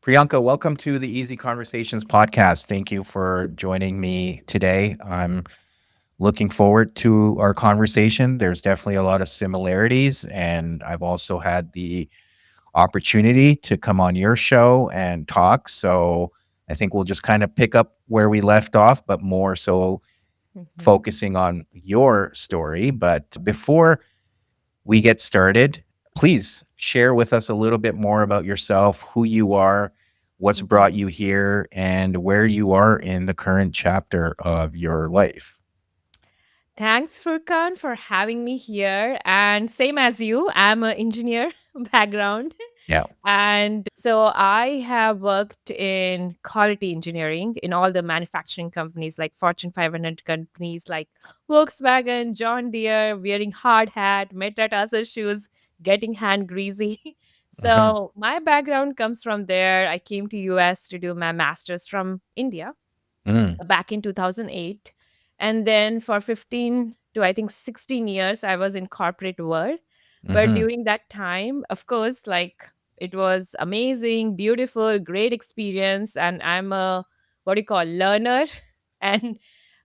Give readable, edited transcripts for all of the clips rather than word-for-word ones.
Priyanka, welcome to the Easy Conversations podcast. Thank you for joining me today. I'm looking forward to our conversation. There's definitely a lot of similarities, and I've also had the opportunity to come on your show and talk. So I think we'll just kind of pick up where we left off, but more so Mhm. focusing on your story. But before we get started, please share with us a little bit more about yourself, who you are, what's brought Mhm. you here, and where you are in the current chapter of your life. Thanks, Furkan, for having me here. And same as you, I'm an engineer background. Yeah. And so I have worked in quality engineering in all the manufacturing companies like Fortune 500 companies like Volkswagen, John Deere, wearing hard hat, metatarsal shoes, getting hand greasy. Hmm. So my background comes from there. I came to US to do my master's from India Mm. back in 2008, and then for 15 to I think 16 years I was in corporate world. But Hmm. during that time, of course, like, it was amazing, beautiful, great experience, and I'm a, what do you call, learner and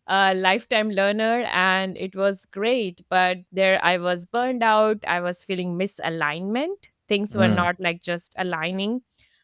a lifetime learner, and it was great. But there I was burned out, I was feeling misalignment, things were Mm. not like just aligning,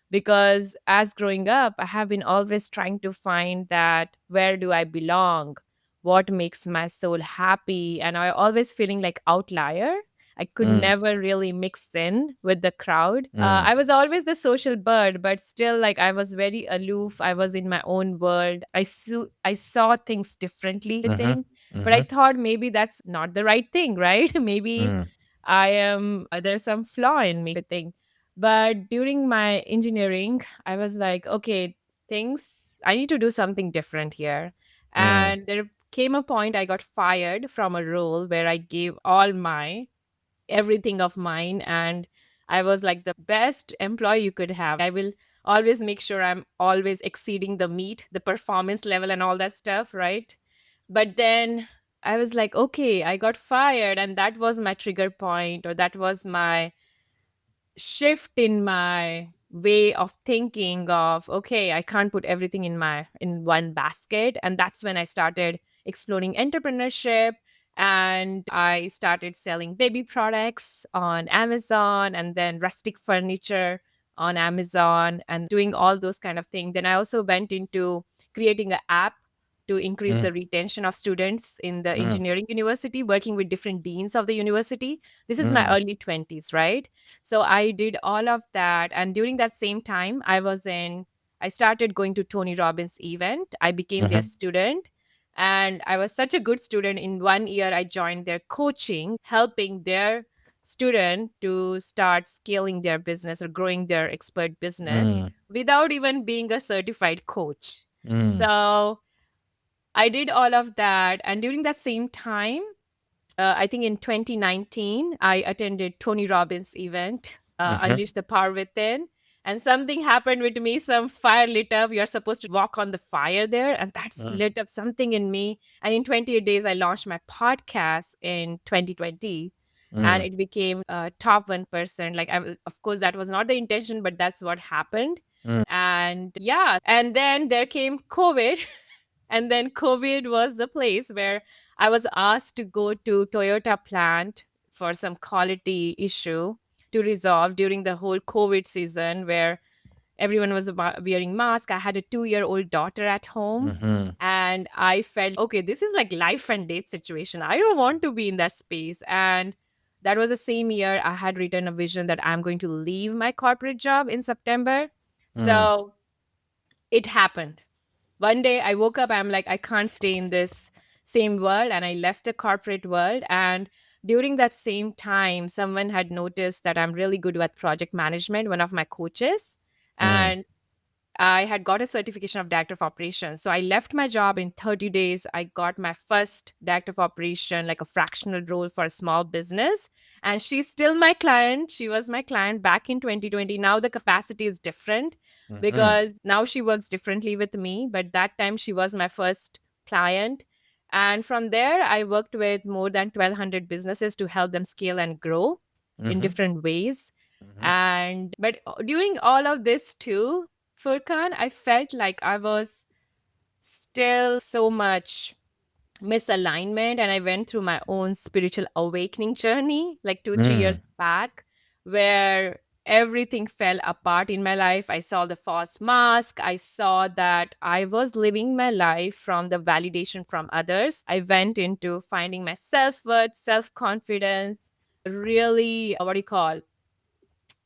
because as growing up I have been always trying to find that where do I belong, what makes my soul happy, and I always feeling like outlier. I could Mm. never really mix in with the crowd. Mm. I was always the social bird, but still, like, I was very aloof. I was in my own world. I saw things differently, Hmm. thing, but I Hmm. thought maybe that's not the right thing, right? Maybe Mm. there's some flaw in me thing. But during my engineering, I was like, okay, things, I need to do something different here. Mm. And there came a point I got fired from a role where I gave all my everything of mine, and I was like the best employee you could have. I will always make sure I'm always exceeding the meet, the performance level and all that stuff, right? But then I was like, okay, I got fired, and that was my trigger point, or that was my shift in my way of thinking of, okay, I can't put everything in one basket. And that's when I started exploring entrepreneurship, and I started selling baby products on Amazon, and then rustic furniture on Amazon, and doing all those kind of things. Then I also went into creating an app to increase Mm. the retention of students in the Mm. engineering university, working with different deans of the university. This is my Mm. early 20s, right? So I did all of that. And during that same time, I started going to Tony Robbins event. I became their Hmm. student. And I was such a good student. In 1 year, I joined their coaching, helping their student to start scaling their business or growing their expert business Mm. without even being a certified coach. Mm. So I did all of that. And during that same time, I think in 2019, I attended Tony Robbins' event, Hmm. Unleash the Power Within. And something happened with me. Some fire lit up. You're supposed to walk on the fire there. And that's Mm. lit up something in me. And in 28 days, I launched my podcast in 2020. And Mm. it became top 1%. Like, of course, that was not the intention, but that's what happened. Mm. And yeah. And then there came COVID. And then COVID was the place where I was asked to go to Toyota plant for some quality issue to resolve during the whole COVID season, where everyone was wearing masks. I had a 2-year-old daughter at home, Hmm. and I felt, okay, this is like life and death situation. I don't want to be in that space. And that was the same year I had written a vision that I'm going to leave my corporate job in September. Mm. So it happened. One day I woke up, I'm like, I can't stay in this same world. And I left the corporate world. And during that same time, someone had noticed that I'm really good at project management, one of my coaches. Mm. And I had got a certification of director of operations. So I left my job in 30 days. I got my first director of operation, like a fractional role for a small business. And she's still my client. She was my client back in 2020. Now the capacity is different Hmm. because now she works differently with me. But that time she was my first client. And from there, I worked with more than 1,200 businesses to help them scale and grow in Hmm. different ways. Hmm. And but during all of this too, Furkan, I felt like I was still so much misalignment, and I went through my own spiritual awakening journey like 2 3 years Mm, back, where everything fell apart in my life. I saw the false mask. I saw that I was living my life from the validation from others. I went into finding my self-worth, self-confidence, really what do you call,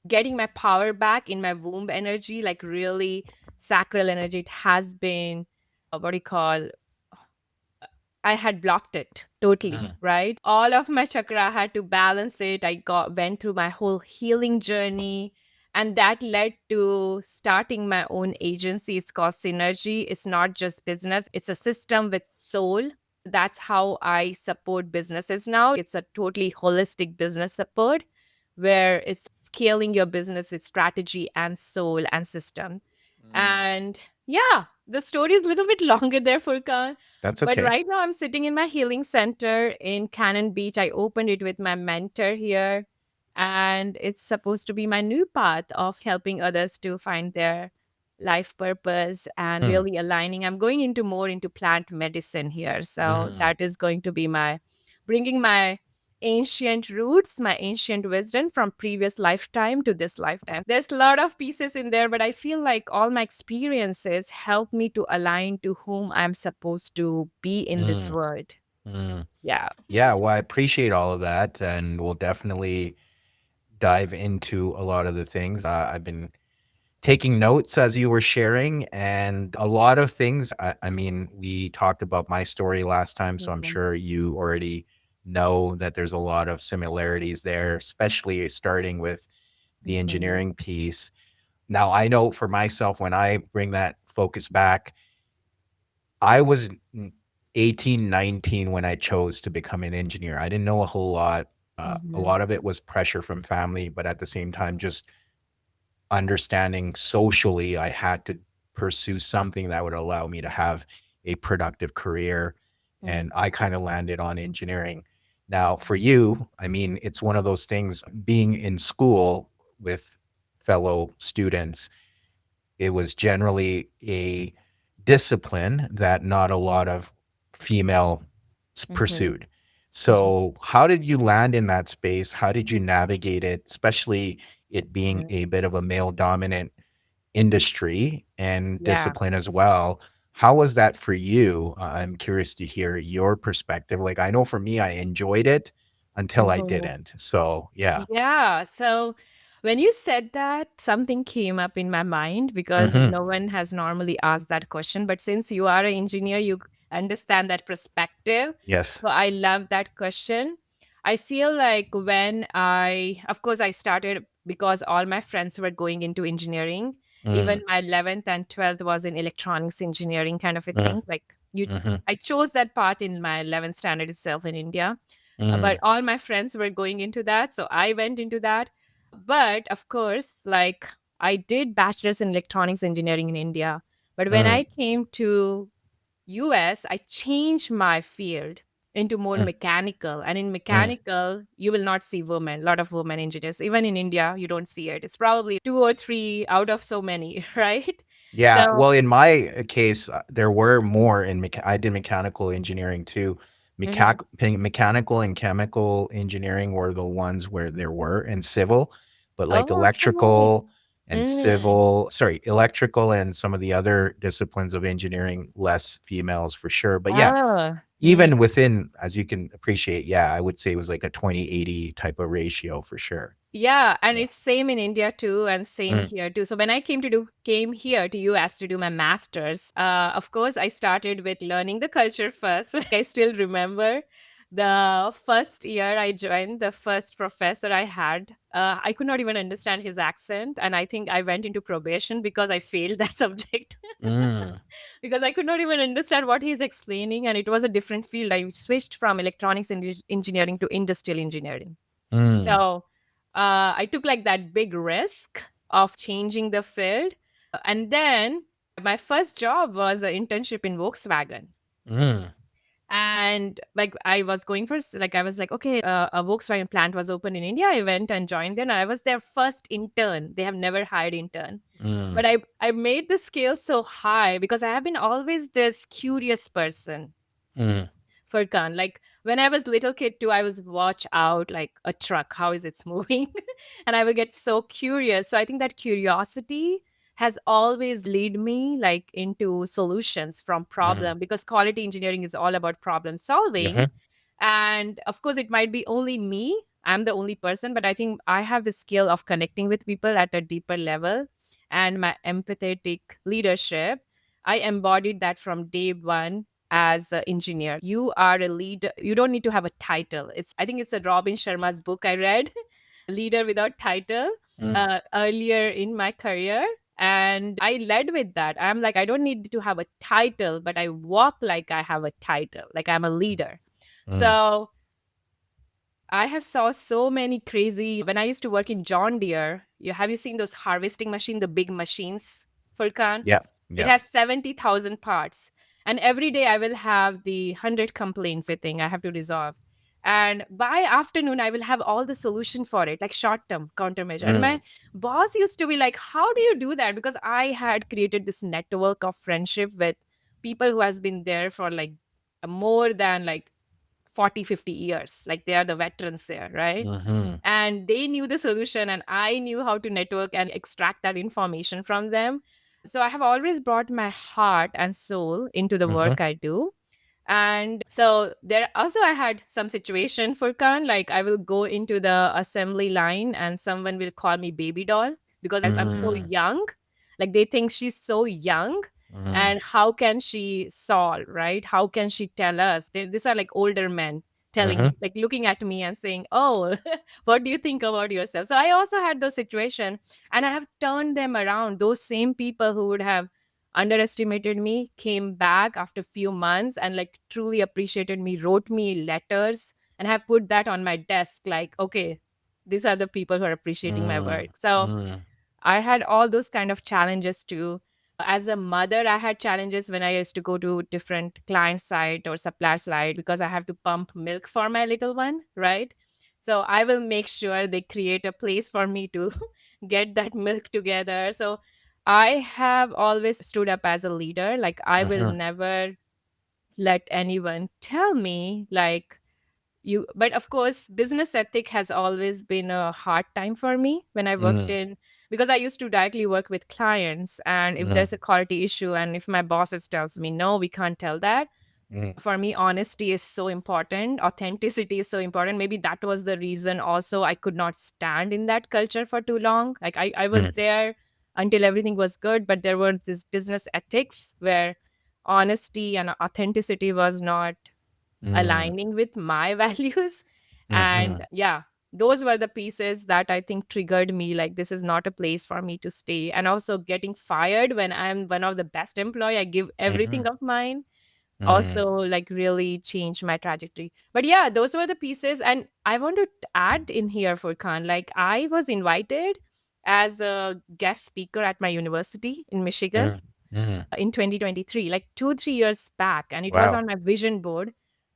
getting my power back in my womb energy, like really sacral energy. It has been what do you call, I had blocked it totally, mm, right? All of my chakra, I had to balance it. I got went through my whole healing journey, and that led to starting my own agency. It's called Synergee. It's not just business, it's a system with soul. That's how I support businesses now. It's a totally holistic business support where it's scaling your business with strategy and soul and system. mm. And yeah, the story is a little bit longer there, Furkan. That's But okay. right now, I'm sitting in my healing center in Cannon Beach. I opened it with my mentor here, and it's supposed to be my new path of helping others to find their life purpose and Mm, really aligning. I'm going into more into plant medicine here. So mm, that is going to be my bringing my ancient roots, my ancient wisdom from previous lifetime to this lifetime. There's a lot of pieces in there, but I feel like all my experiences help me to align to whom I'm supposed to be in this mm, world. mm. Yeah. Yeah, well, I appreciate all of that, and we'll definitely dive into a lot of the things. I've been taking notes as you were sharing, and a lot of things. I mean, we talked about my story last time, so I'm Mhm, sure you already know that there's a lot of similarities there, especially starting with the mhm, engineering piece. Now, I know for myself, when I bring that focus back, I was 18, 19 when I chose to become an engineer. I didn't know a whole lot. A mhm, lot of it was pressure from family, but at the same time, just understanding socially, I had to pursue something that would allow me to have a productive career. mhm, And I kind of landed on engineering. Now, for you, I mean, it's one of those things being in school with fellow students, it was generally a discipline that not a lot of female mhm, pursued. So, how did you land in that space? How did you navigate it, especially it being mhm. a bit of a male dominant industry and Yeah. discipline as well? How was that for you? I'm curious to hear your perspective. Like, I know for me, I enjoyed it until I Mhm. didn't. So, yeah. Yeah. So when you said that, something came up in my mind because Hmm. no one has normally asked that question. But since you are an engineer, you understand that perspective. Yes. So I love that question. I feel like when of course, I started because all my friends were going into engineering. Even Mm, my 11th and 12th was in electronics engineering kind of a mm, thing. Like you, mhm, I chose that part in my 11th standard itself in India, but mm, all my friends were going into that, so I went into that. But of course, like, I did bachelor's in electronics engineering in India, but when mm, I came to US, I changed my field into more mm, mechanical, and in mm. mechanical you will not see women, a lot of women engineers. Even in India you don't see it. It's probably two or three out of so many, right? Yeah, So well, in my case, there were more in I did mechanical engineering too. mhm. Mechanical and chemical engineering were the ones where there were, and civil, but like Oh, okay. electrical and Mm. civil, sorry, electrical and some of the other disciplines of engineering, less females for sure. But yeah, Oh. even within, as you can appreciate, yeah, I would say it was like a 20/80 type of ratio for sure. Yeah, and Yeah. it's same in India too, and same Mm, here too. So when I came here to US to do my masters, of course I started with learning the culture first. Like, I still remember the first year I joined, the first professor I had. I could not even understand his accent, and I think I went into probation because I failed that subject. mm, Because I could not even understand what he's explaining, and it was a different field. I switched from electronics engineering to industrial engineering. mm, So I took like that big risk of changing the field. And then my first job was an internship in Volkswagen. mm. And like I was going for like I was like, okay, a Volkswagen plant was open in India. I went and joined there, and I was their first intern. They have never hired intern, Mm, but I made the scale so high because I have been always this curious person. mm, Furkan, like when I was little kid too, I was watch out like a truck, how is it moving? And I would get so curious. So I think that curiosity has always lead me like into solutions from mm, problem, because quality engineering is all about problem solving. mhm, And of course, it might be only me. I'm the only person, but I think I have the skill of connecting with people at a deeper level, and my empathetic leadership. I embodied that from day one as an engineer. You are a leader. You don't need to have a title. I think it's a Robin Sharma's book I read, Leader Without Title, mm, earlier in my career. And I led with that. I'm like, I don't need to have a title, but I walk like I have a title, like I'm a leader. mm. So I have saw so many crazy. When I used to work in John Deere, have you seen those harvesting machine, the big machines, Furkan? Yeah, It yeah. has 70,000 parts. And every day I will have the 100 complaints thing I have to resolve. And by afternoon, I will have all the solution for it, like short term countermeasure. And Mm, my boss used to be like, how do you do that? Because I had created this network of friendship with people who has been there for like more than like 40, 50 years. Like they are the veterans there, right? mhm, And they knew the solution, and I knew how to network and extract that information from them. So I have always brought my heart and soul into the mhm, work I do. And so there also I had some situation, Furkan, like I will go into the assembly line and someone will call me baby doll because I'm so mm, young. Like they think she's so young, mm, and how can she solve, right? How can she tell us? These are like older men telling, mhm, like looking at me and saying, oh, what do you think about yourself? So I also had those situations, and I have turned them around. Those same people who would have underestimated me came back after a few months and like truly appreciated me, wrote me letters, and have put that on my desk like, okay, these are the people who are appreciating my mm, work. So mm, I had all those kind of challenges too. As a mother, I had challenges when I used to go to different client site or supplier site because I have to pump milk for my little one, right? So I will make sure they create a place for me to get that milk together. So I have always stood up as a leader. Like I will mhm, never let anyone tell me like you, but of course business ethic has always been a hard time for me when I worked mm, in, because I used to directly work with clients, and if mm, there's a quality issue and if my bosses tells me no, we can't tell that, mm, for me honesty is so important, authenticity is so important. Maybe that was the reason also I could not stand in that culture for too long. Like I was mm, there until everything was good, but there were this business ethics where honesty and authenticity was not mm, aligning with my values. And mhm, yeah, those were the pieces that I think triggered me like this is not a place for me to stay. And also getting fired when I'm one of the best employee, I give everything mhm, of mine, mm, also like really changed my trajectory. But yeah, those were the pieces. And I want to add in here for Khan, like I was invited as a guest speaker at my university in Michigan mm, mhm. in 2023, like 2 3 years back, and it was Wow. on my vision board.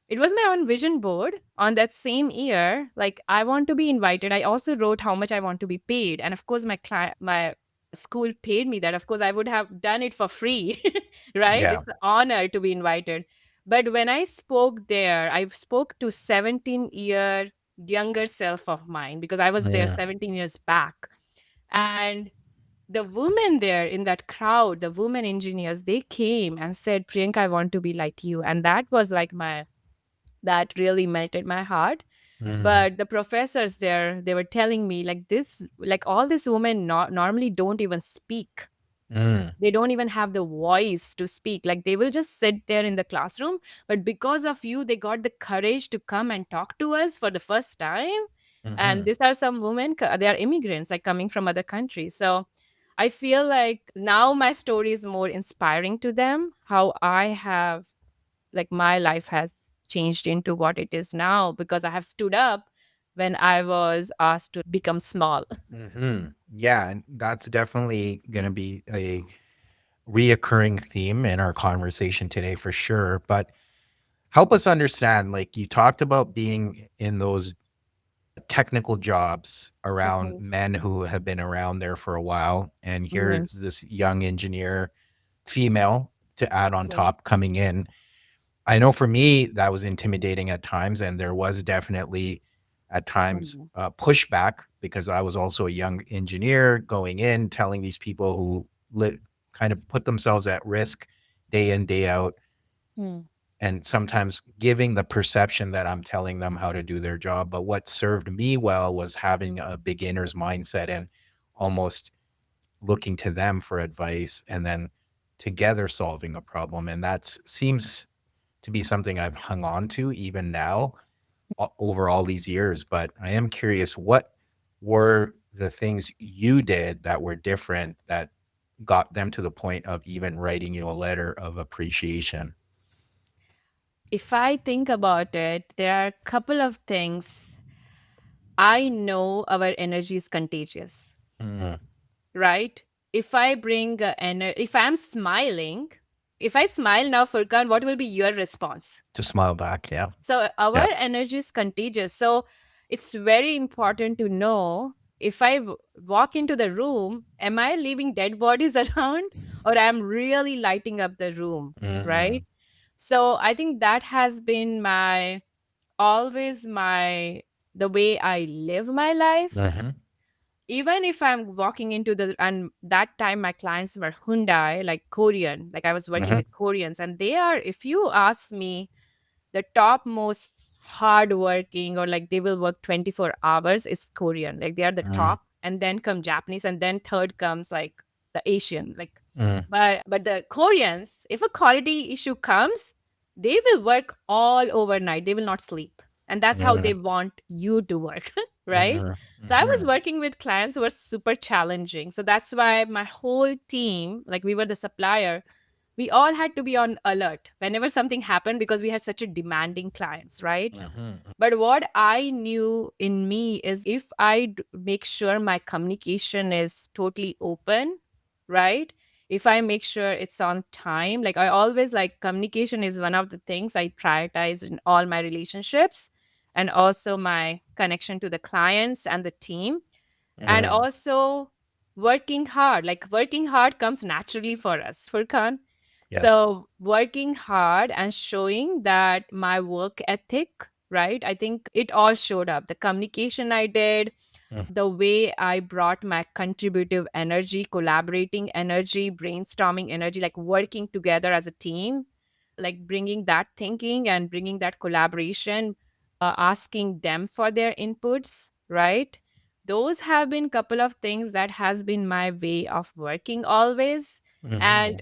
It was my own vision board on that same year. Like I want to be invited. I also wrote how much I want to be paid, and of course my school paid me that. Of course I would have done it for free, right? Yeah. It's an honor to be invited. But when I spoke there, I spoke to 17-year younger self of mine because I was there Mm, 17 years back. And the women there in that crowd, the women engineers, they came and said, Priyanka, I want to be like you. And that was like that really melted my heart. mm, But the professors there, they were telling me like this, like all these women normally don't even speak. mm, They don't even have the voice to speak. Like they will just sit there in the classroom. But because of you, they got the courage to come and talk to us for the first time. And mhm, these are some women, they are immigrants, like coming from other countries. So I feel like now my story is more inspiring to them, how I have, like, my life has changed into what it is now because I have stood up when I was asked to become small. mhm. Yeah, and that's definitely gonna be a reoccurring theme in our conversation today for sure. But Help us understand, like you talked about being in those technical jobs around Mhm. men who have been around there for a while. And Mhm. here's this young engineer, female, to add on Mhm. top coming in. I know for me, that was intimidating at times. And there was definitely at times Mhm. pushback because I was also a young engineer going in, telling these people who kind of put themselves at risk day in, day out, Mm. and sometimes giving the perception that I'm telling them how to do their job. But what served me well was having a beginner's mindset and almost looking to them for advice and then together solving a problem. And that seems to be something I've hung on to even now over all these years. But I am curious, what were the things you did that were different that got them to the point of even writing you a letter of appreciation? If I think about it, there are a couple of things. I know our energy is contagious, Mm, right? If I bring if I'm smiling, if I smile now, Furkan, what will be your response? to smile back. Yeah. So our Yeah. energy is contagious. So it's very important to know if I walk into the room, am I leaving dead bodies around or I'm really lighting up the room, Mm, right? So I think that has been my always my the way I live my life. mhm, Even if I'm walking into the and that time my clients were Hyundai, like Korean, like I was working mhm, with Koreans, and they are, if you ask me, the top most hardworking, or like they will work 24 hours, is Korean. Like they are the mm, top, and then come Japanese, and then third comes like the Asian. Like, mm, but the Koreans, if a quality issue comes, they will work all overnight. They will not sleep. And that's how they mm, want you to work, right? mhm, So I was mhm, working with clients who were super challenging. So that's why my whole team, like we were the supplier, we all had to be on alert whenever something happened because we had such a demanding clients, right? mhm, But what I knew in me is if I make sure my communication is totally open, right? If I make sure it's on time, like I always like communication is one of the things I prioritize in all my relationships, and also my connection to the clients and the team, and mhm. also working hard. Like working hard comes naturally for us, Furkan. Yes. So working hard and showing that my work ethic, right? I think it all showed up. The communication I did, Mm, the way I brought my contributive energy, collaborating energy, brainstorming energy, like working together as a team, like bringing that thinking and bringing that collaboration, asking them for their inputs, right? Those have been couple of things that has been my way of working always. mhm.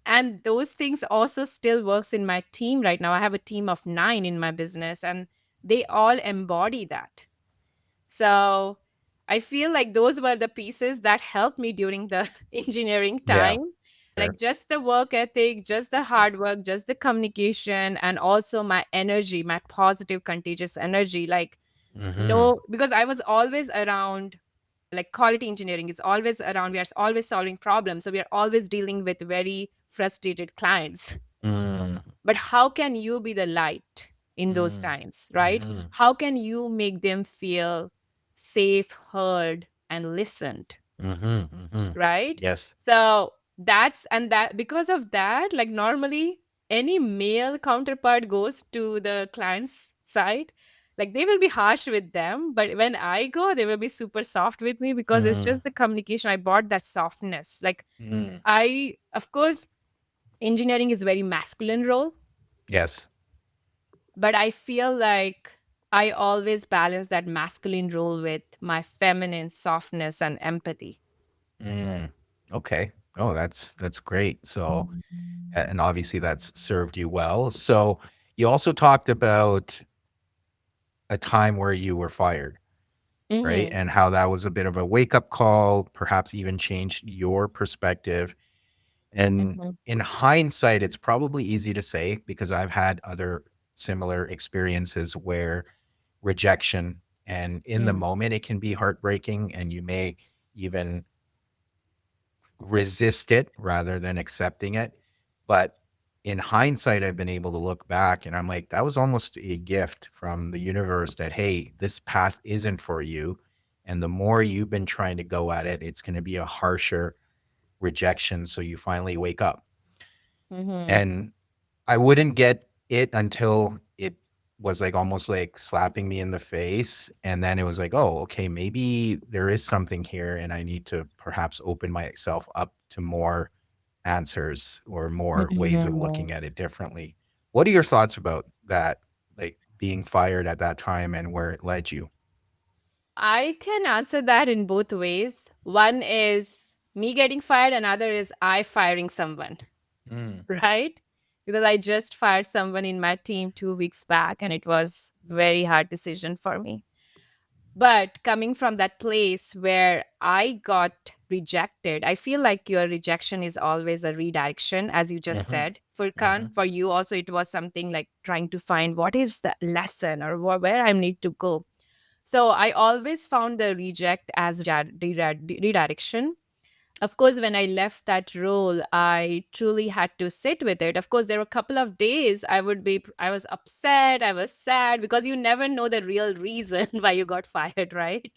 And those things also still works in my team right now. I have a team of 9 in my business, and they all embody that. So I feel like those were the pieces that helped me during the engineering Yeah. time. Sure. Like just the work ethic, just the hard work, just the communication, and also my energy, my positive, contagious energy. Like, Mhm. no, because I was always around, like, quality engineering is always around. We are always solving problems. So we are always dealing with very frustrated clients. Mm, But how can you be the light in those mm, times, right? mhm, How can you make them feel safe, heard, and listened, mhm, mhm. right? Yes. So that's, and that because of that, like normally any male counterpart goes to the client's side, like they will be harsh with them. But when I go, they will be super soft with me because it's Mm, just the communication. I brought that softness. Like mm. of course, engineering is very masculine role, Yes. but I feel like I always balance that masculine role with my feminine softness and empathy. Mm. Okay. Oh, that's great. So, and obviously that's served you well. So, you also talked about a time where you were fired, right? Hmm. And how that was a bit of a wake-up call, perhaps even changed your perspective. And Hmm. in hindsight, it's probably easy to say because I've had other similar experiences where rejection and in the Mm. moment it can be heartbreaking and you may even resist it rather than accepting it. But in hindsight, I've been able to look back and I'm like, that was almost a gift from the universe that, hey, this path isn't for you. And the more you've been trying to go at it, it's going to be a harsher rejection. So you finally wake up. Mhm. And I wouldn't get it until it was like almost like slapping me in the face. And then it was like, oh, okay, maybe there is something here and I need to perhaps open myself up to more answers or more ways of Mhm. looking at it differently. What are your thoughts about that? Like being fired at that time and where it led you? I can answer that in both ways. One is me getting fired, another is I firing someone, Mm, right? Because I just fired someone in my team 2 weeks back and it was very hard decision for me. But coming from that place where I got rejected, I feel like your rejection is always a redirection, as you just mhm, said. Furkan, mhm, for you also, it was something like trying to find what is the lesson or where I need to go. So I always found the reject as redirection. Of course, when I left that role, I truly had to sit with it. Of course, there were a couple of days I was upset, I was sad because you never know the real reason why you got fired, right?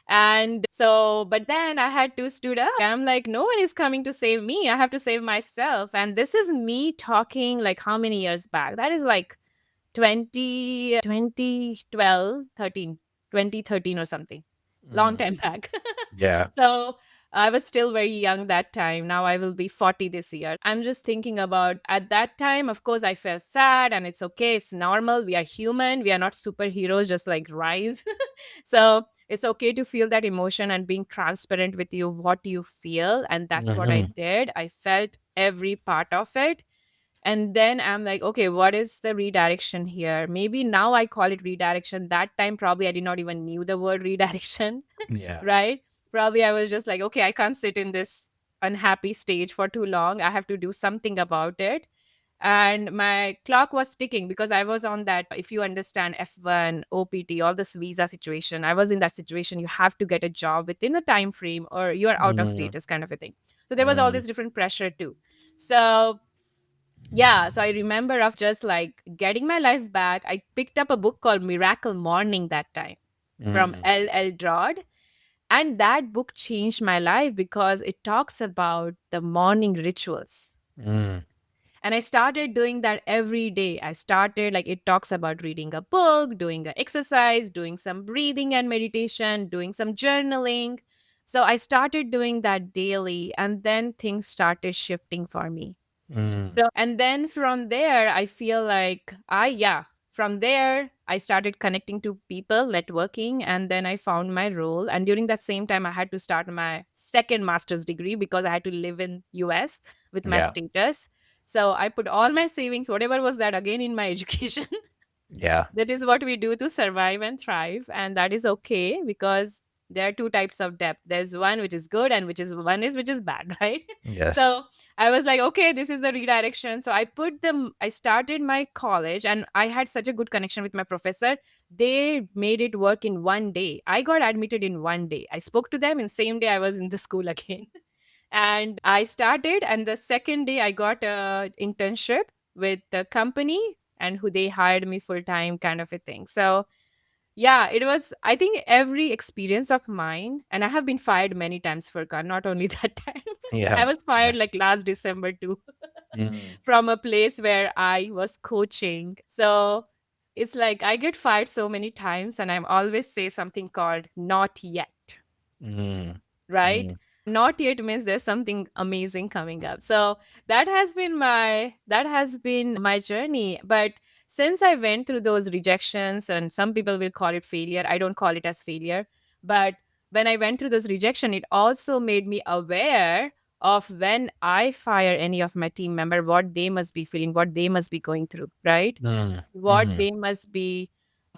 And so, but then I had to stood up. I'm like, no one is coming to save me. I have to save myself. And this is me talking like how many years back? That is like 2012, 13, 2013 or something. Long mm. time back. Yeah. So I was still very young that time. Now I will be 40 this year. I'm just thinking about at that time, of course, I felt sad and it's okay. It's normal. We are human. We are not superheroes, just like Rise. So it's okay to feel that emotion and being transparent with you, what you feel. And that's what I Mhm, did. I felt every part of it. And then I'm like, okay, what is the redirection here? Maybe now I call it redirection. That time, probably I did not even knew the word redirection, yeah. right? Probably I was just like, okay, I can't sit in this unhappy stage for too long. I have to do something about it. And my clock was ticking because I was on that. If you understand F1, OPT, all this visa situation, I was in that situation. You have to get a job within a time frame or you're out of Mm, status kind of a thing. So there was all mm, this different pressure too. So yeah, so I remember of just like getting my life back. I picked up a book called Miracle Morning that time from mm, L. Dodd. And that book changed my life because it talks about the morning rituals. mm, And I started doing that every day. I started, like, it talks about reading a book, doing an exercise, doing some breathing and meditation, doing some journaling. So I started doing that daily, and then things started shifting for me. mm. So, and then from there, I feel like from there, I started connecting to people, networking, and then I found my role. And during that same time, I had to start my second master's degree because I had to live in US with my Yeah. status. So I put all my savings, whatever was that, again in my education. Yeah. That is what we do to survive and thrive, and that is okay because there are two types of debt. There's one which is good and which is bad, right? Yes. So I was like, okay, this is the redirection. So I started my college and I had such a good connection with my professor. They made it work in one day. I got admitted in one day. I spoke to them in same day I was in the school again. And I started, and the second day I got a internship with the company and who they hired me full time kind of a thing. So yeah, it was, I think, every experience of mine, and I have been fired many times for car, not only that time. I Yeah. was Yeah. fired like last December too Mm, from a place where I was coaching. So it's like I get fired so many times and I'm always say something called not yet, mm, right? mm. Not yet means there's something amazing coming up. So that has been my journey. But since I went through those rejections, and some people will call it failure, I don't call it as failure. But when I went through those rejection, it also made me aware of when I fire any of my team member, what they must be feeling, what they must be going through, right? Mm, What mhm, they must be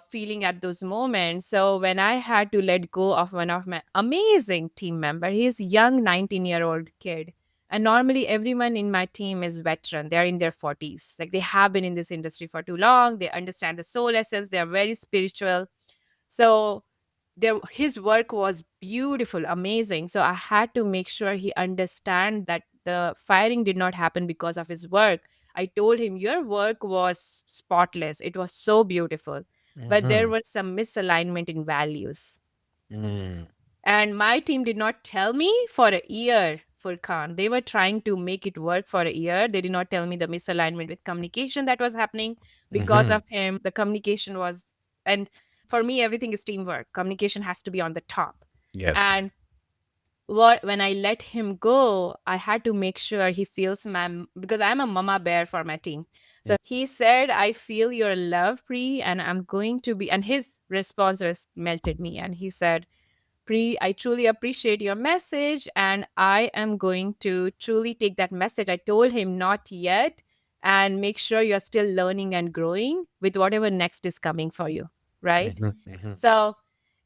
feeling at those moments. So when I had to let go of one of my amazing team member, he's young 19-year-old kid. And normally everyone in my team is veteran. They're in their 40s. Like they have been in this industry for too long. They understand the soul essence. They are very spiritual. So his work was beautiful, amazing. So I had to make sure he understand that the firing did not happen because of his work. I told him, your work was spotless. It was so beautiful. But there Mhm. was some misalignment in values. Mm. And my team did not tell me for a year, Furkan. They were trying to make it work for a year. They did not tell me the misalignment with communication that was happening because Mhm. of him. The communication was, and for me, everything is teamwork. Communication has to be on the top. Yes. And what when I let him go, I had to make sure he feels because I'm a mama bear for my team. Mm. So he said, I feel your love, Pri, and I'm going to be, and his response just melted me. And he said, Pri, I truly appreciate your message, and I am going to truly take that message. I told him not yet, and make sure you're still learning and growing with whatever next is coming for you. Right. Mhm. Mhm. So,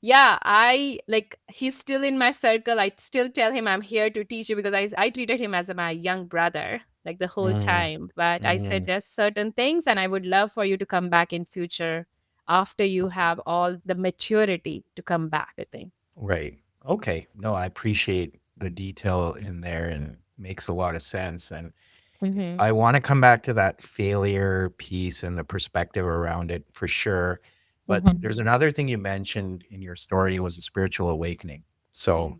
yeah, I like he's still in my circle. I still tell him I'm here to teach you because I treated him as my young brother like the whole Mm. time. But I said Mm. there's certain things, and I would love for you to come back in future after you have all the maturity to come back, I think. Right. Okay. No, I appreciate the detail in there and makes a lot of sense. And Mm-hmm. I want to come back to that failure piece and the perspective around it for sure. But Mm-hmm. there's another thing you mentioned in your story was a spiritual awakening. So,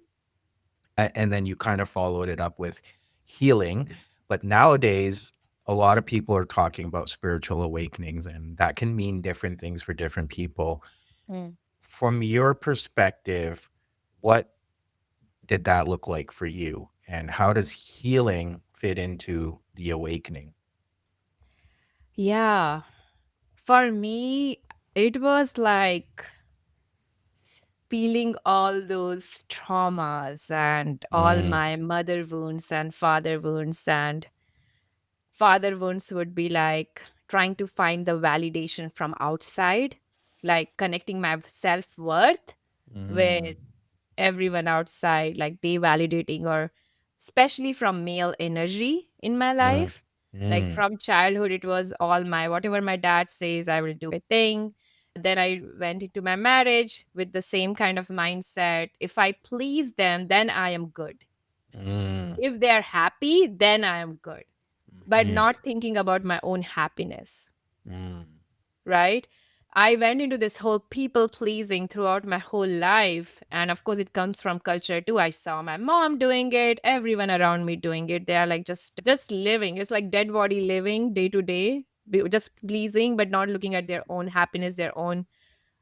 and then you kind of followed it up with healing. But nowadays, a lot of people are talking about spiritual awakenings, and that can mean different things for different people. Mm. From your perspective, what did that look like for you? And how does healing fit into the awakening? Yeah. For me, it was like peeling all those traumas and all Mm, my mother wounds and father wounds. And father wounds would be like trying to find the validation from outside, like connecting my self worth mm, with everyone outside, like they validating, or especially from male energy in my mm, life. Like mm, from childhood, it was all my whatever my dad says, I will do a thing. Then I went into my marriage with the same kind of mindset. If I please them, then I am good. mm, If they're happy, then I am good. But mhm, not thinking about my own happiness, mm, right? I went into this whole people pleasing throughout my whole life. And of course, it comes from culture too. I saw my mom doing it, everyone around me doing it. They are like just living. It's like dead body living day to day, just pleasing, but not looking at their own happiness, their own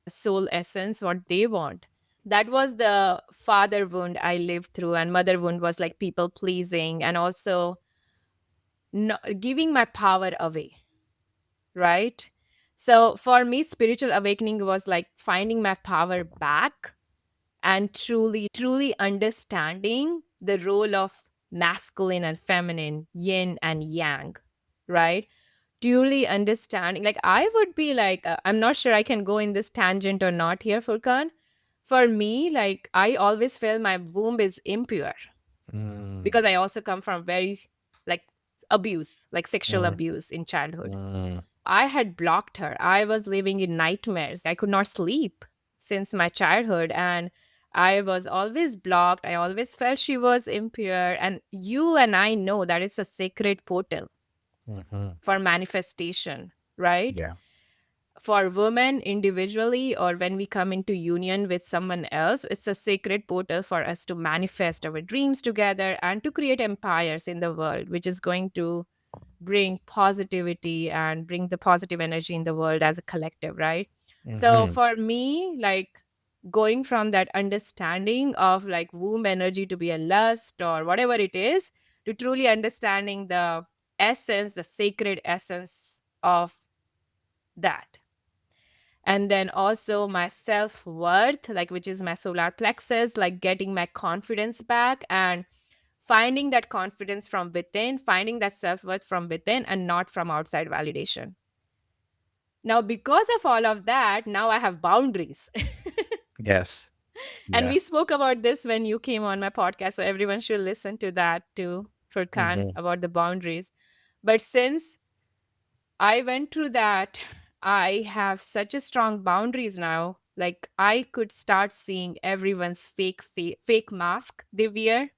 soul essence, what they want. That was the father wound I lived through. And mother wound was like people pleasing and also no, giving my power away, right? So for me, spiritual awakening was like finding my power back and truly understanding the role of masculine and feminine, yin and yang, right? Truly understanding. Like, I would be like, I'm not sure I can go in this tangent or not here, Furkan. For me, like, I always felt my womb is impure mm, because I also come from very, like, abuse, like sexual mm, abuse in childhood. mm, I had blocked her. I was living in nightmares. I could not sleep since my childhood. And I was always blocked. I always felt she was impure. And you and I know that it's a sacred portal mhm. for manifestation, right? Yeah. For women individually, or when we come into union with someone else, it's a sacred portal for us to manifest our dreams together and to create empires in the world, which is going to bring positivity and bring the positive energy in the world as a collective, right? So Mhm, for me, like going from that understanding of like womb energy to be a lust or whatever it is, to truly understanding the essence, the sacred essence of that. And then also my self-worth, like which is my solar plexus, like getting my confidence back and finding that confidence from within, finding that self worth from within and not from outside validation. Now, because of all of that, now I have boundaries. yes. And Yeah. we spoke about this when you came on my podcast. So everyone should listen to that too, Furkan, Mhm, about the boundaries. But since I went through that, I have such a strong boundaries now. Like I could start seeing everyone's fake mask they wear,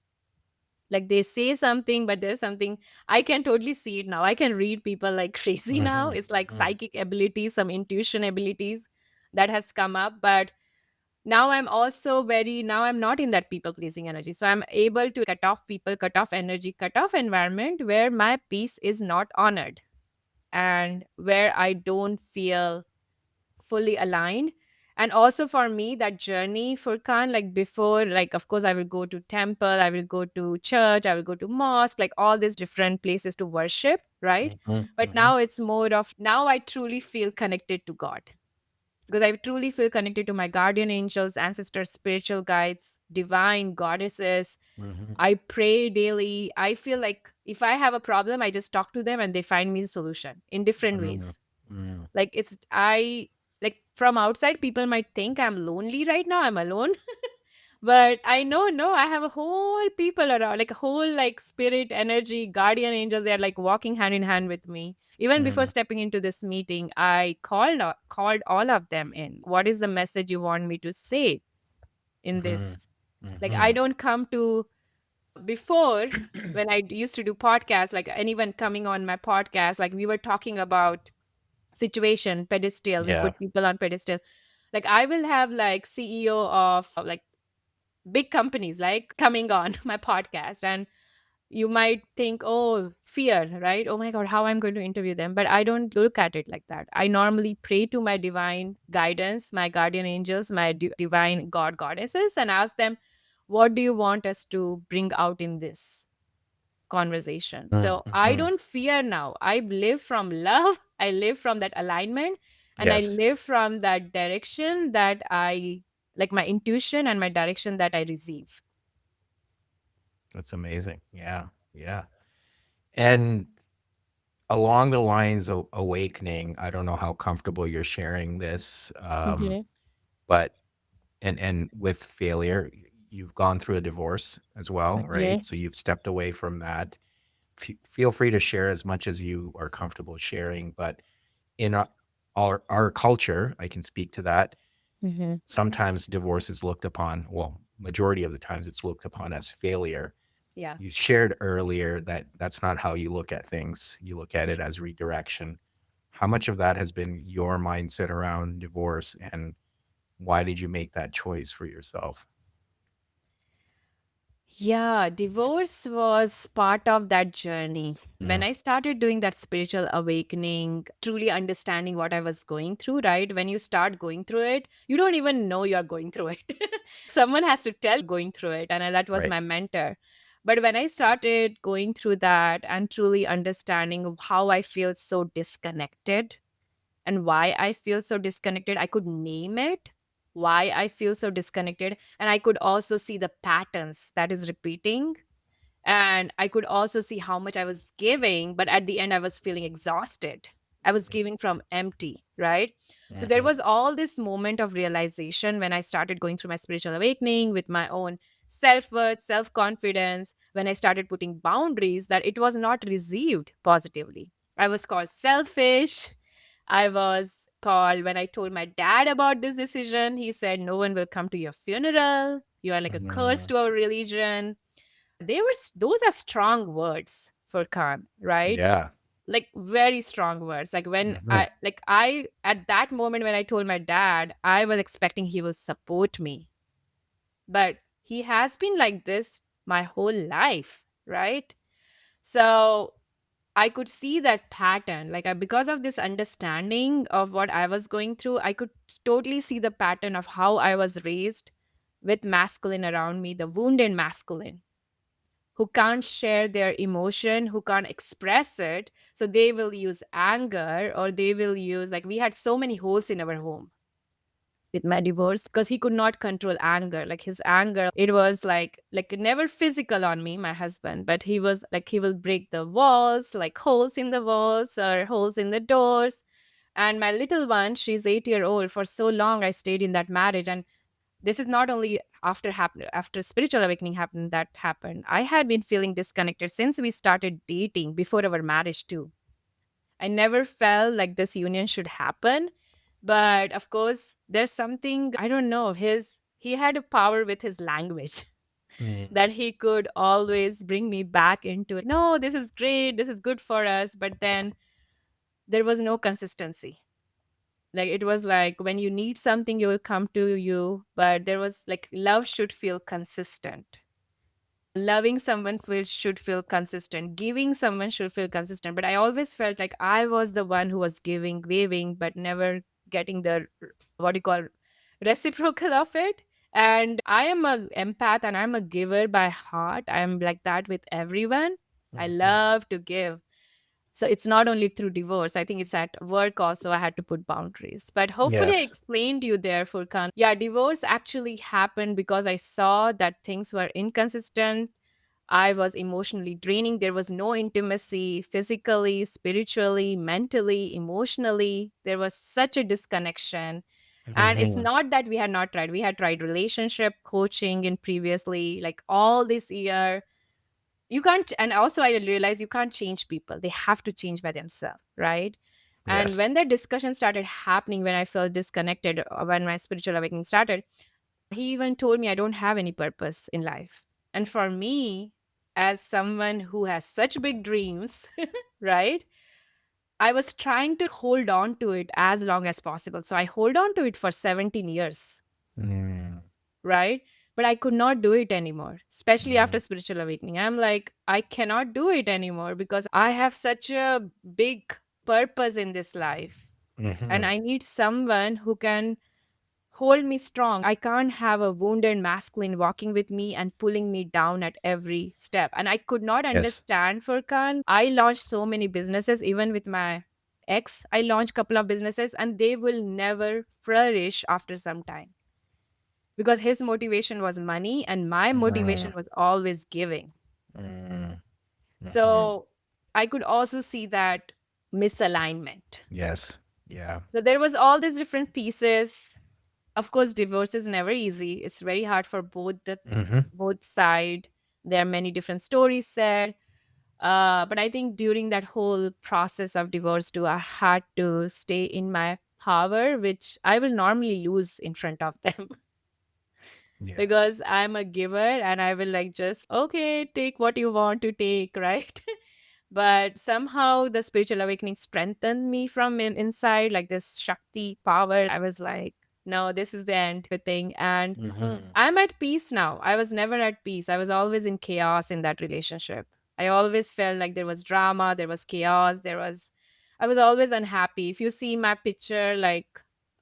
Like they say something, but there's something I can totally see it now. I can read people like crazy now. Mhm, It's like mhm, psychic abilities, some intuition abilities that has come up. But now I'm also very, now I'm not in that people pleasing energy. So I'm able to cut off people, cut off energy, cut off environment where my peace is not honored and where I don't feel fully aligned. And also for me, that journey, Furkan, like before, like of course I will go to temple, I will go to church, I will go to mosque, like all these different places to worship, right? mhm, But mhm, now it's more of, now I truly feel connected to God, because I truly feel connected to my guardian angels, ancestors, spiritual guides, divine goddesses. mhm, I pray daily. I feel like if I have a problem, I just talk to them and they find me a solution in different mhm, ways. mhm, Like it's I like from outside people might think I'm lonely right now. I'm alone. But I know no, I have a whole people around, like a whole like spirit, energy, guardian angels. They're like walking hand in hand with me. Even before mhm, stepping into this meeting, I called all of them in. Like, what is the message you want me to say in mhm, this? Like I mhm. don't come to before when I used to do podcasts, like anyone coming on my podcast, like we were talking about situation pedestal, we Yeah. put people on pedestal. Like I will have like CEO of like big companies like coming on my podcast, and you might think, oh, fear, right? Oh my god, how I'm going to interview them. But I don't look at it like that. I normally pray to my divine guidance, my guardian angels, my divine god goddesses, and ask them, what do you want us to bring out in this conversation? Mm, So I mhm. don't fear now. I live from love. I live from that alignment, and I Yes, live from that direction that I like, my intuition and my direction that I receive. that's amazing. Yeah, yeah. And along the lines of awakening, I don't know how comfortable you're sharing this, Okay. but and with failure, you've gone through a divorce as well, right? Okay. So you've stepped away from that. Feel free to share as much as you are comfortable sharing, but in our culture, I can speak to that. Hmm. Sometimes divorce is looked upon, well, majority of the times it's looked upon as failure. Yeah. You shared earlier that that's not how you look at things. You look at it as redirection. How much of that has been your mindset around divorce, and why did you make that choice for yourself? Yeah, divorce was part of that journey. When Mm, I started doing that spiritual awakening, truly understanding what I was going through, right? When you start going through it, you don't even know you're going through it. Someone has to tell going through it. And that was right. my mentor. But when I started going through that and truly understanding how I feel so disconnected and why I feel so disconnected, I could name it, why I feel so disconnected. And I could also see the patterns that is repeating. And I could also see how much I was giving, but at the end, I was feeling exhausted. I was giving from empty, right? So there Mhm, was all this moment of realization when I started going through my spiritual awakening with my own self worth, self confidence, when I started putting boundaries, that it was not received positively. I was called selfish. I was called, when I told my dad about this decision, he said, no one will come to your funeral. You are like a curse mhm. to our religion. Those are strong words for Khan, right? Yeah. Like very strong words. Like when Mhm, I at that moment when I told my dad, I was expecting he will support me. But he has been like this my whole life, right? So I could see that pattern. Like because of this understanding of what I was going through, I could totally see the pattern of how I was raised with masculine around me, the wounded masculine who can't share their emotion, who can't express it. So they will use anger, or they will use, like, we had so many holes in our home with my divorce because he could not control anger. Like his anger, it was like never physical on me, my husband, but he was like, he will break the walls, like holes in the walls or holes in the doors. And my little one, she's 8 year old. For so long I stayed in that marriage. And this is not only after spiritual awakening happened, that happened. I had been feeling disconnected since we started dating, before our marriage too. I never felt like this union should happen. But of course, there's something, I don't know, he had a power with his language. Mm. that he could always bring me back into it. No, this is great. This is good for us. But then there was no consistency. Like it was like when you need something, you will come to you. But there was like love should feel consistent. Loving someone should feel consistent. Giving someone should feel consistent. But I always felt like I was the one who was giving, waving, but never getting the what do you call reciprocal of it. And I am a empath and I'm a giver by heart. I am like that with everyone. I Mhm. love to give. So it's not only through divorce. I think it's at work also. I had to put boundaries. But hopefully I Yes. explained you there, Furkan. Yeah, divorce actually happened because I saw that things were inconsistent. I was emotionally draining. There was no intimacy physically, spiritually, mentally, emotionally. There was such a disconnection. And it's Mhm. not that we had not tried. We had tried relationship coaching and previously, like all this year. You can't, and also I realized you can't change people. They have to change by themselves, right? And Yes. when that discussion started happening, when I felt disconnected, when my spiritual awakening started, he even told me I don't have any purpose in life. And for me, as someone who has such big dreams, right? I was trying to hold on to it as long as possible. So I hold on to it for 17 years, Mm. right? But I could not do it anymore, especially after Mm. spiritual awakening. I'm like, I cannot do it anymore because I have such a big purpose in this life. And Mhm. I need someone who can hold me strong. I can't have a wounded masculine walking with me and pulling me down at every step. And I could not Yes. understand Furkan. I launched so many businesses, even with my ex. I launched a couple of businesses and they will never flourish after some time because his motivation was money and my Mm. motivation was always giving. Mm. Mhm. So I could also see that misalignment. Yes. Yeah. So there was all these different pieces. Of course, divorce is never easy. It's very hard for Mhm. both side. There are many different stories said. But I think during that whole process of divorce too, I had to stay in my power, which I will normally lose in front of them Yeah. because I'm a giver and I will like just okay, take what you want to take, right? But somehow the spiritual awakening strengthened me from inside, like this Shakti power. I was like, no, this is the end thing. And Mhm. I'm at peace now. I was never at peace. I was always in chaos in that relationship. I always felt like there was drama, there was chaos, I was always unhappy. If you see my picture, like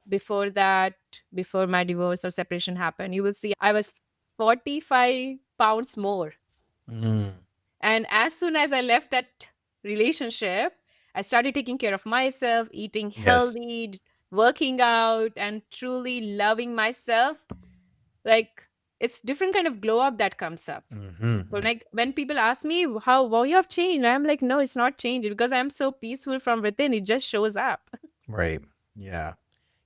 before that, before my divorce or separation happened, you will see I was 45 pounds more. Mm. And as soon as I left that relationship, I started taking care of myself, eating Yes. healthy, working out, and truly loving myself. Like it's different kind of glow up that comes up. But Mhm. like when people ask me how you have changed, I'm like, no, it's not changed because I'm so peaceful from within. It just shows up. Right. Yeah.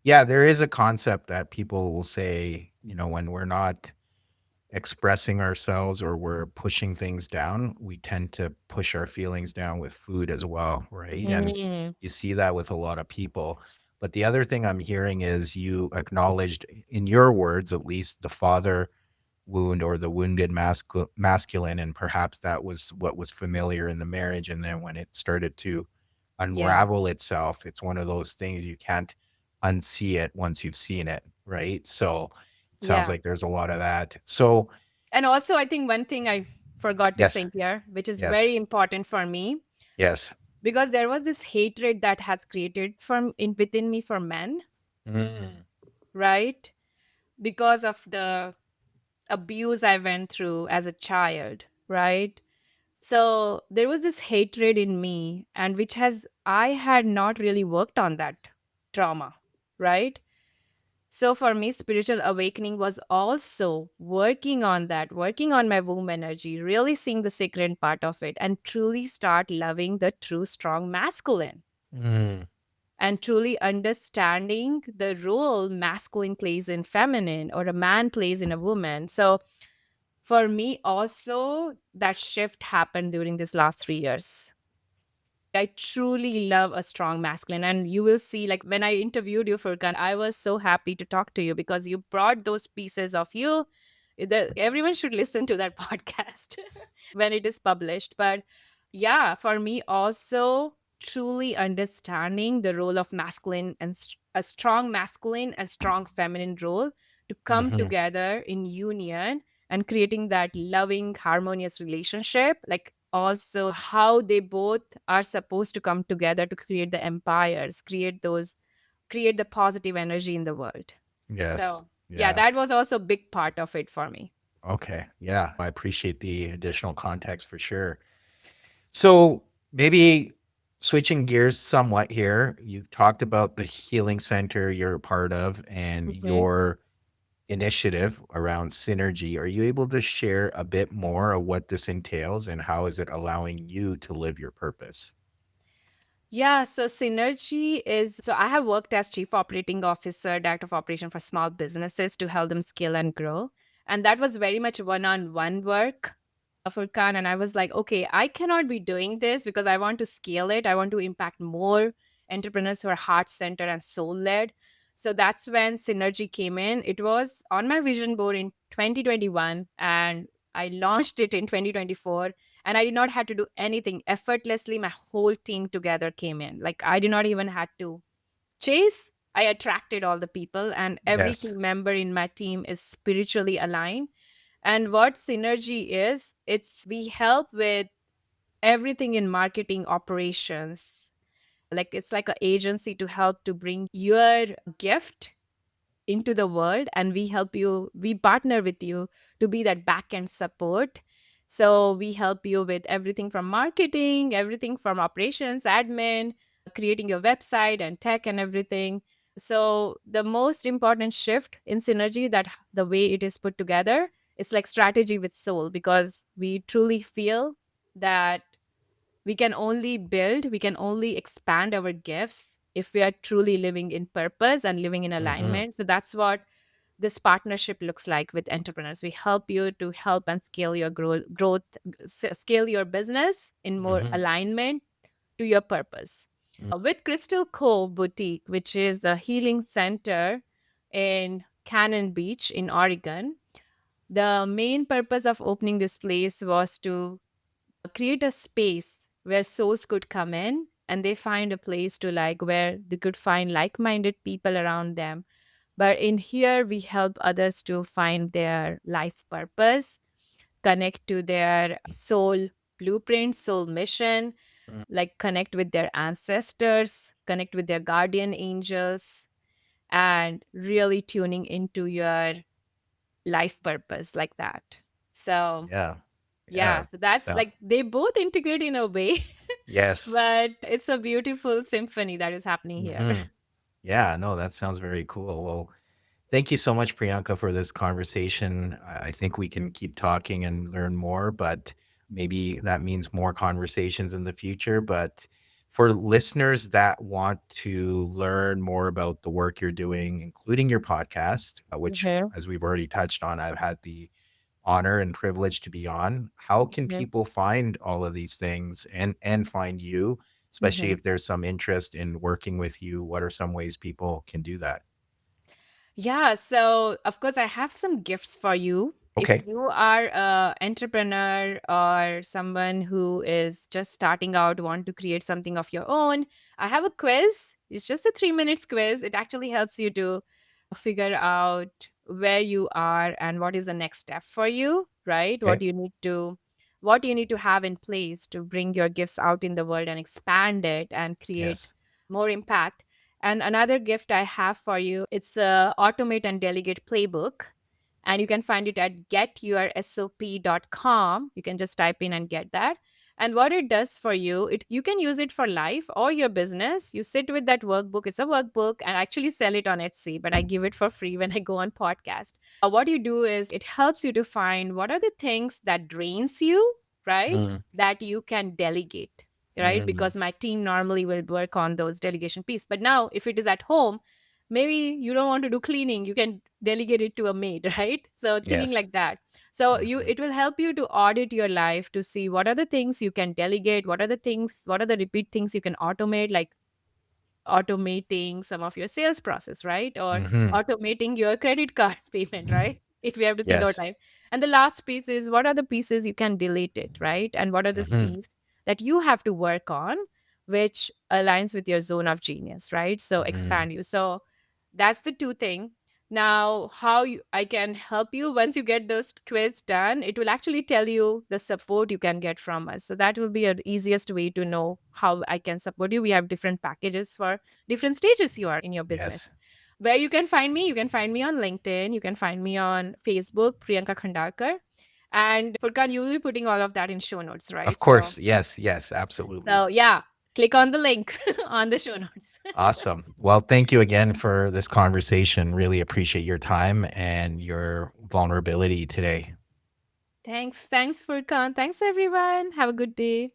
Yeah, there is a concept that people will say, when we're not expressing ourselves or we're pushing things down, we tend to push our feelings down with food as well, right? And Mm, you see that with a lot of people. But the other thing I'm hearing is you acknowledged, in your words at least, the father wound or the wounded masculine, and perhaps that was what was familiar in the marriage. And then when it started to yeah, unravel itself, it's one of those things you can't unsee it once you've seen it, right? So it sounds yeah. like there's a lot of that. So And also, I think one thing I forgot to yes, say here, which is yes, very important for me, yes. because there was this hatred that has created from in within me for men, Mm. right? Because of the abuse I went through as a child, right? So there was this hatred in me, and which has, I had not really worked on that trauma, right? So for me, spiritual awakening was also working on that, working on my womb energy, really seeing the sacred part of it, and truly start loving the true, strong masculine Mm. and truly understanding the role masculine plays in feminine or a man plays in a woman. So for me, also, that shift happened during this last 3 years. I truly love a strong masculine. And you will see, like, when I interviewed you, Furkan, I was so happy to talk to you because you brought those pieces of you. Everyone should listen to that podcast when it is published. But yeah, for me also, truly understanding the role of masculine and a strong masculine and strong feminine role to come Hmm. together in union and creating that loving harmonious relationship, like also how they both are supposed to come together to create the empires, create the positive energy in the world. Yes. So yeah, Yeah. that was also a big part of it for me. Okay. Yeah. I appreciate the additional context for sure. So maybe switching gears somewhat here, you talked about the healing center you're a part of and Mhm. your initiative around Synergee. Are you able to share a bit more of what this entails and how is it allowing you to live your purpose? Yeah, so Synergy is so I have worked as chief operating officer, director of operation for small businesses to help them scale and grow. And that was very much one-on-one work, Furkan. And I was like, okay, I cannot be doing this because I want to scale it. I want to impact more entrepreneurs who are heart-centered and soul-led. So that's when Synergy came in. It was on my vision board in 2021, and I launched it in 2024, and I did not have to do anything. Effortlessly my whole team together came in, like I did not even had to chase. I attracted all the people, and every Yes. team member in my team is spiritually aligned. And what Synergy is, it's we help with everything in marketing operations. Like it's like an agency to help to bring your gift into the world, and we partner with you to be that back end support. So we help you with everything from marketing, everything from operations, admin, creating your website and tech and everything. So the most important shift in Synergy, that the way it is put together, it's like strategy with soul, because we truly feel that we can only expand our gifts if we are truly living in purpose and living in Hmm. alignment. So that's what this partnership looks like with entrepreneurs. We help you to help and scale your scale your business in more Hmm. alignment to your purpose. With Crystal Cove Boutique, which is a healing center in Cannon Beach in Oregon, the main purpose of opening this place was to create a space where souls could come in and they find a place to like where they could find like-minded people around them. But in here we help others to find their life purpose, connect to their soul blueprint, soul mission, like connect with their ancestors, connect with their guardian angels, and really tuning into your life purpose like that. So Yeah. yeah, Yeah. so that's So, like they both integrate in a way, yes. but it's a beautiful symphony that is happening here. Hmm. Yeah. No, that sounds very cool. Well, thank you so much, Priyanka, for this conversation. I think we can keep talking and learn more, but maybe that means more conversations in the future. But for listeners that want to learn more about the work you're doing, including your podcast, which, Mhm, as we've already touched on, I've had the honor and privilege to be on. How can mhm, people find all of these things and find you, especially mhm. if there's some interest in working with you? What are some ways people can do that? Yeah, so of course, I have some gifts for you. If Okay. you are a entrepreneur or someone who is just starting out, want to create something of your own, I have a quiz. It's just a 3 minutes quiz. It actually helps you to figure out where you are and what is the next step for you, right? Okay. What you need to have in place to bring your gifts out in the world and expand it and create Yes. more impact. And another gift I have for you, it's a automate and delegate playbook. And you can find it at getyoursop.com. You can just type in and get that. And what it does for you, you can use it for life or your business. You sit with that workbook. It's a workbook, and I actually sell it on Etsy, but I give it for free when I go on podcast. What you do is it helps you to find what are the things that drains you, right? Mm, That you can delegate, right? mm, Because my team normally will work on those delegation piece. But now if it is at home, maybe you don't want to do cleaning, you can delegate it to a maid, right? So thinking yes. like that. So you Mhm, it will help you to audit your life to see what are the things you can delegate, what are the repeat things you can automate, like automating some of your sales process, right? Or mhm. automating your credit card payment, right? if we have to think our Yes. time. And the last piece is, what are the pieces you can delete it, right? And what are this Mhm. piece that you have to work on, which aligns with your zone of genius, right? So Mhm. expand you. So that's the two thing. Now, I can help you once you get those quiz done, it will actually tell you the support you can get from us. So that will be your easiest way to know how I can support you. We have different packages for different stages you are in your business. Yes. Where you can find me on LinkedIn, you can find me on Facebook, Priyanka Khandalkar. And Furkan, you will be putting all of that in show notes, Of right? course. Yes, yes, absolutely. So yeah, click on the link on the show notes. Awesome. Well, thank you again for this conversation. Really appreciate your time and your vulnerability today. Thanks, Furkan. Thanks everyone. Have a good day.